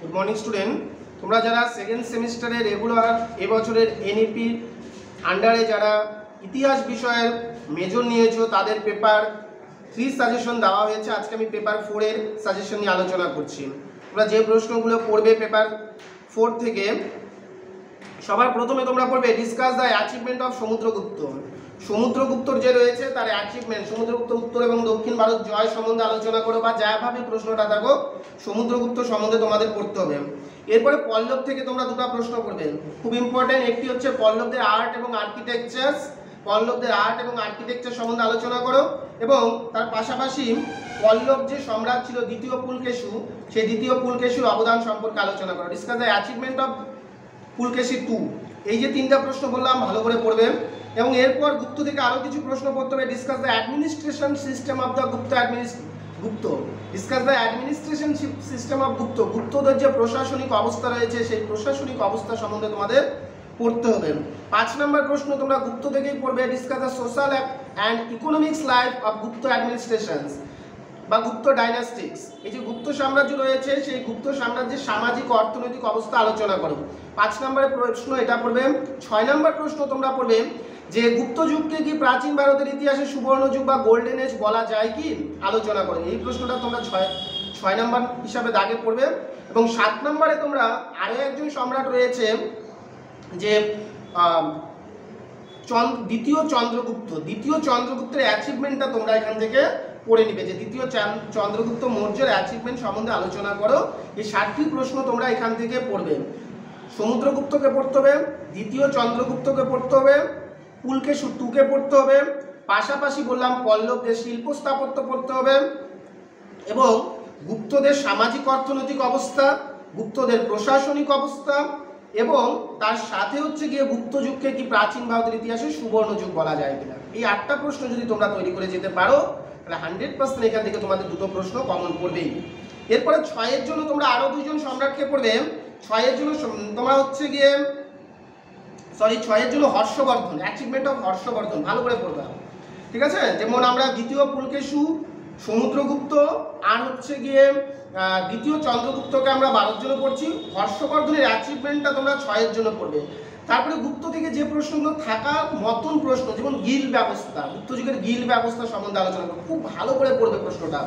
Good morning student, তোমরা যারা second সেমিস্টারে রেগুলার এবছরের এনইপি আন্ডারে যারা ইতিহাস বিষয়ের মেজর নিয়েছো তাদের পেপার 3 সাজেশন দেওয়া হয়েছে। আজকে আমি পেপার 4 এর সাজেশন নিয়ে আলোচনা করছি। তোমরা যে প্রশ্নগুলো পড়বে পেপার 4 থেকে, সবার প্রথমে তোমরা পড়বে discuss the achievement of Samudragupta. সমুদ্রগুপ্তর যে রয়েছে তার অ্যাচিভমেন্ট, সমুদ্রগুপ্ত উত্তর এবং দক্ষিণ ভারত জয় সম্বন্ধে আলোচনা করো, বা যাভাবে প্রশ্নটা থাকো সমুদ্রগুপ্ত সম্বন্ধে তোমাদের পড়তে হবে। এরপরে পল্লব থেকে তোমরা দুটো প্রশ্ন পড়বে, খুব ইম্পর্টেন্ট। একটি হচ্ছে পল্লবদের আর্ট এবং আর্কিটেকচার, পল্লবদের আর্ট এবং আর্কিটেকচার সম্বন্ধে আলোচনা করো, এবং তার পাশাপাশি পল্লব যে সম্রাট ছিল দ্বিতীয় পুলকেশী, সেই দ্বিতীয় পুলকেশীর অবদান সম্পর্কে আলোচনা করো। Discuss the achievement of Pulakeshi 2। এই যে তিনটা প্রশ্ন বললাম ভালো করে পড়বে। এবং এরপর গুপ্ত থেকে আরও কিছু প্রশ্ন পড়তে হবে। Discuss the administration system of the Gupta. Discuss the administration system of Gupta. গুপ্তদের যে প্রশাসনিক অবস্থা রয়েছে সেই প্রশাসনিক অবস্থা সম্বন্ধে তোমাদের পড়তে হবে। 5 নম্বর প্রশ্ন তোমরা গুপ্ত থেকেই পড়বে। Discuss the social and economics life of Gupta administrations বা গুপ্ত ডাইনাস্টিক্স। এই যে গুপ্ত সাম্রাজ্য রয়েছে সেই গুপ্ত সাম্রাজ্যের সামাজিক অর্থনৈতিক অবস্থা আলোচনা করো। 5 নম্বরের প্রশ্ন এটা পড়বে। 6 নম্বর প্রশ্ন তোমরা পড়বে যে গুপ্ত যুগকে কি প্রাচীন ভারতের ইতিহাসে সুবর্ণ যুগ বা গোল্ডেন এজ বলা যায় কি, আলোচনা করো। এই প্রশ্নটা তোমরা 6 নম্বর হিসাবে দাগে পড়বে। এবং 7 নম্বরে তোমরা আরও একজন সম্রাট রয়েছে যে দ্বিতীয় চন্দ্রগুপ্ত। দ্বিতীয় চন্দ্রগুপ্তের অ্যাচিভমেন্টটা তোমরা এখান থেকে পড়ে নিবে, যে দ্বিতীয় চন্দ্রগুপ্ত মৌর্যের অ্যাচিভমেন্ট সম্বন্ধে আলোচনা করো। এই 7টি প্রশ্ন তোমরা এখান থেকে পড়বে। সমুদ্রগুপ্তকে পড়তে হবে, দ্বিতীয় চন্দ্রগুপ্তকে পড়তে হবে, পুলকেশী 2কে পড়তে হবে, পাশাপাশি বললাম পল্লবদের শিল্প স্থাপত্য পড়তে হবে, এবং গুপ্তদের সামাজিক অর্থনৈতিক অবস্থা, গুপ্তদের প্রশাসনিক অবস্থা, এবং তার সাথে হচ্ছে গিয়ে গুপ্ত যুগকে কি প্রাচীন ভারতের ইতিহাসে সুবর্ণ যুগ বলা যায় কিনা। এই 8টা প্রশ্ন যদি তোমরা তৈরি করে যেতে পারো তাহলে 100% এখান থেকে তোমাদের দুটো প্রশ্ন কমন পড়বেই। এরপরে 6 এর জন্য তোমরা আরও 2 জন সম্রাটকে পড়বে। 6 এর জন্য তোমরা হচ্ছে গিয়ে 6 এর জন্য হর্ষবর্ধন, অ্যাচিভমেন্ট অফ হর্ষবর্ধন ভালো করে পড়বে, ঠিক আছে। যেমন আমরা দ্বিতীয় পুলকেশী, সমুদ্রগুপ্ত আর হচ্ছে গিয়ে দ্বিতীয় চন্দ্রগুপ্তকে আমরা 12 জন্য পড়ছি। হর্ষবর্ধনের অ্যাচিভমেন্টটা তোমরা 6 এর জন্য পড়বে। তারপরে গুপ্ত থেকে যে প্রশ্নগুলো থাকা মতন প্রশ্ন, যেমন গিল ব্যবস্থা, গুপ্ত যুগের গিল ব্যবস্থা সম্বন্ধে আলোচনা করবে, খুব ভালো করে পড়বে প্রশ্নটা।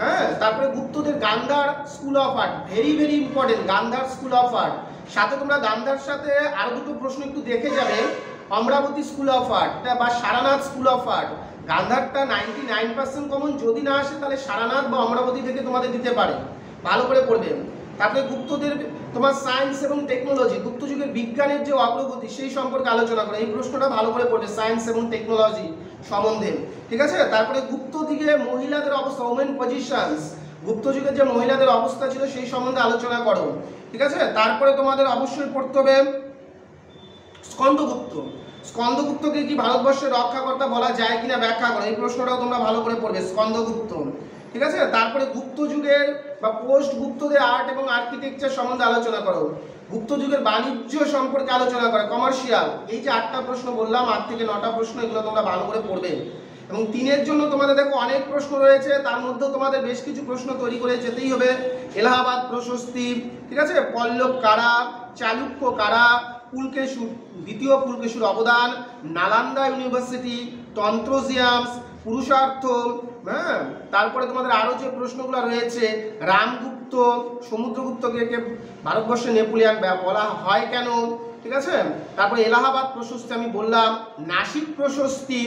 হ্যাঁ, তারপরে গুপ্তদের Gandhara school of art, very very important, Gandhara school of art. সাথে তোমরা গান্ধার সাথে আরো দুটো প্রশ্ন একটু দেখে যাবে, অমরাবতী স্কুল অফ আর্ট বা সারানাথ স্কুল অফ আর্ট। গান্ধারটা 99% কমন, যদি না আসে তাহলে সারানাথ বা অমরাবতী থেকে তোমাদের দিতে পারে, ভালো করে পড়বে। তারপরে গুপ্তদের তোমার সায়েন্স এবং টেকনোলজি, গুপ্ত যুগের বিজ্ঞানের যে অগ্রগতি সেই সম্পর্কে আলোচনা করে, এই প্রশ্নটা ভালো করে পড়বে সায়েন্স এবং টেকনোলজি সম্বন্ধে, ঠিক আছে। তারপরে গুপ্ত দিকে মহিলাদের অবস্থা, ওমেন পজিশনস, গুপ্ত যুগের যে মহিলাদের অবস্থা ছিল সেই সম্বন্ধে আলোচনা করো, ঠিক আছে। তারপরে তোমাদের অবশ্যই পড়তে হবে স্কন্দগুপ্ত। স্কন্দগুপ্তকে কি ভারতবর্ষের রক্ষাকর্তা বলা যায় কিনা ব্যাখ্যা করো, এই প্রশ্নটাও তোমরা ভালো করে পড়বে, স্কন্দগুপ্ত, ঠিক আছে। তারপরে গুপ্ত যুগের বা পোস্ট গুপ্তদের আর্ট এবং আর্কিটেকচার সম্বন্ধে আলোচনা করো। গুপ্ত যুগের বাণিজ্য সম্পর্কে আলোচনা করে, কমার্শিয়াল। এই যে 8টা প্রশ্ন বললাম, 8 থেকে 9টা প্রশ্ন, এগুলো তোমরা ভালো করে পড়বে। এবং 3 এর জন্য তোমাদের দেখো অনেক প্রশ্ন রয়েছে, তার মধ্যেও তোমাদের বেশ কিছু প্রশ্ন তৈরি করে যেতেই হবে। এলাহাবাদ প্রশস্তি, ঠিক আছে, পল্লব কারা, চালুক্য কারা, পুলকেশী, দ্বিতীয় পুলকেশীর অবদান, নালান্দা ইউনিভার্সিটি, তন্ত্রজিয়ামস, পুরুষার্থ। হ্যাঁ, তারপরে তোমাদের আরও যে প্রশ্নগুলো রয়েছে, রামগুপ্ত, সমুদ্রগুপ্তকে ভারতবর্ষে নেপোলিয়ান বলা হয় কেন, ঠিক আছে। তারপরে এলাহাবাদ প্রশস্তি আমি বললাম, নাসিক প্রশস্তি।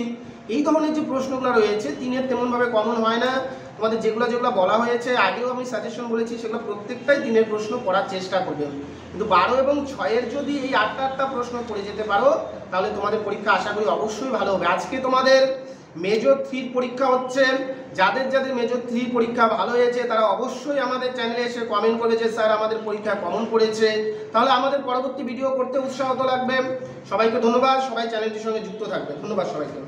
এই ধরনের যে প্রশ্নগুলো রয়েছে 3 এর তেমনভাবে কমন হয় না। তোমাদের যেগুলো যেগুলো বলা হয়েছে আগেও আমি সাজেশন বলেছি, সেগুলো প্রত্যেকটাই 3 এর প্রশ্ন পড়ার চেষ্টা করবেন। কিন্তু 12 এবং 6 এর যদি এই 8টা প্রশ্ন পড়ে যেতে পারো তাহলে তোমাদের পরীক্ষা আশা করি অবশ্যই ভালো হবে। আজকে তোমাদের মেজর 3 পরীক্ষা হচ্ছে। যাদের যাদের মেজর 3 পরীক্ষা ভালো হয়েছে তারা অবশ্যই আমাদের চ্যানেলে এসে কমেন্ট করবে যে স্যার আমাদের পরীক্ষা কমন পড়েছে, তাহলে আমাদের পরবর্তী ভিডিও করতে উৎসাহ লাগবে। সবাইকে ধন্যবাদ, সবাই চ্যানেলটির সঙ্গে যুক্ত থাকবে। ধন্যবাদ সবাইকে।